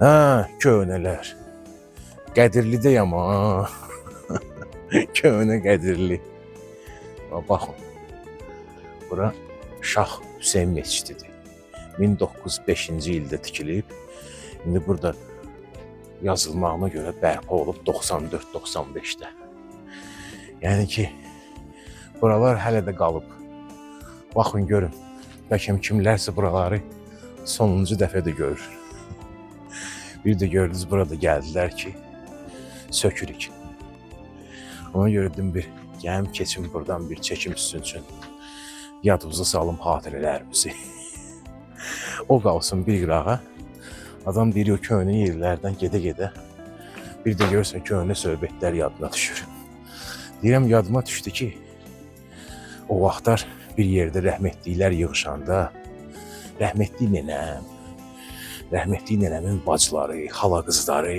Ha, köhnələr. Qədirlidəyəm ha. Köhnə Qədirli. Baxın. Bura Şah Hüseyn məscididir. 1905-ci ildə tikilib. İndi burada yazılmağına görə bərpa olub 94-95-də. Yəni ki, buralar hələ də qalıb. Baxın, görün. Bəlkə kimlərsə buraları sonuncu dəfə də görür. Bir də gördünüz, burada gəldilər ki, sökürük. Ona görə dedim bir gəlim keçim buradan bir çəkim sizin üçün. Yadımıza salım xatirələrimizi. O qalsın bir qırağa. Adam deyir o köhnə yerlərdən gedə-gedə. Bir də görürsən köhnə söhbətlər yadına düşür. Deyirəm, yadıma düşdü ki, o vaxtlar bir yerdə rəhmətliklər yığışanda, rəhmətli nənəm, rəhmətli nənəmin bacıları, xala qızları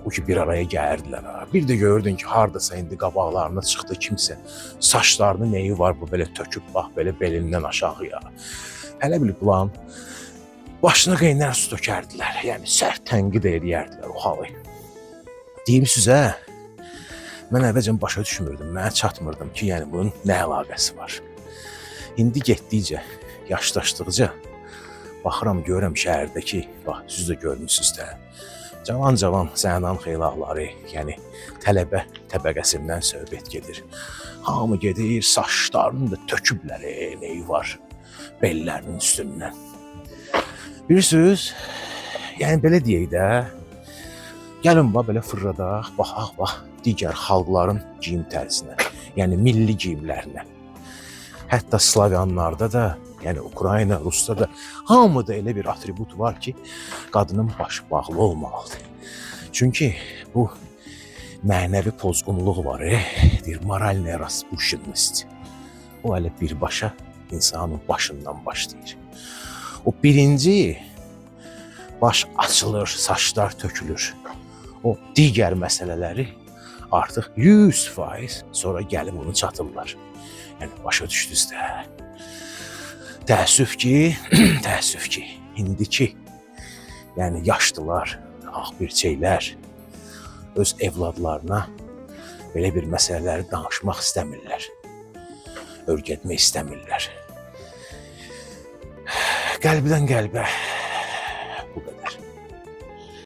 o ki bir araya gəlirdilər. Bir də gördün ki, hardasa indi qabaqlarına çıxdı kimsə, saçlarını neyi var bu belə töküb, bax belə belindən aşağıya. Hələ bilib bulan başına qaynar su tökərdilər. Yəni sərt tənqid edərdilər o halı. Deyim sizə, mən əvvəlcən başa düşmürdüm, mənə çatmırdım ki, yəni bunun nə əlaqəsi var. İndi getdikcə, yaşlaşdıqca baxıram, görürəm şəhərdəki, bax, siz də görmüsünüz də, cavan-cavan zənan xeylaqları, yəni tələbə təbəqəsindən söhbət gedir. Hamı gedir, saçlarını da töküblər, neyi var bellərinin üstündən. Bilirsiniz, yəni belə deyək də, gəlin belə fırladaq, baxaq, digər xalqların geyim tərzinə, yəni milli geyimlərinə. Hətta Slavyanlarda da, yəni Ukrayna, Rusda da hamıda elə bir atribut var ki, qadının başı bağlı olmalıdır. Çünki bu mənəvi pozğunluq var, deyir, moralная распущенность. O elə birbaşa insanın başından başlayır. O birinci, baş açılır, saçlar tökülür. O digər məsələləri artıq 100% sonra gəlib onu çatırlar. Yəni başa düşdünüz də. Təəssüf ki, indiki, yəni yaşlılar, ağbirçəklər öz evladlarına belə bir məsələləri danışmaq istəmirlər. Örgətmək istəmirlər. Qəlbdən qəlbə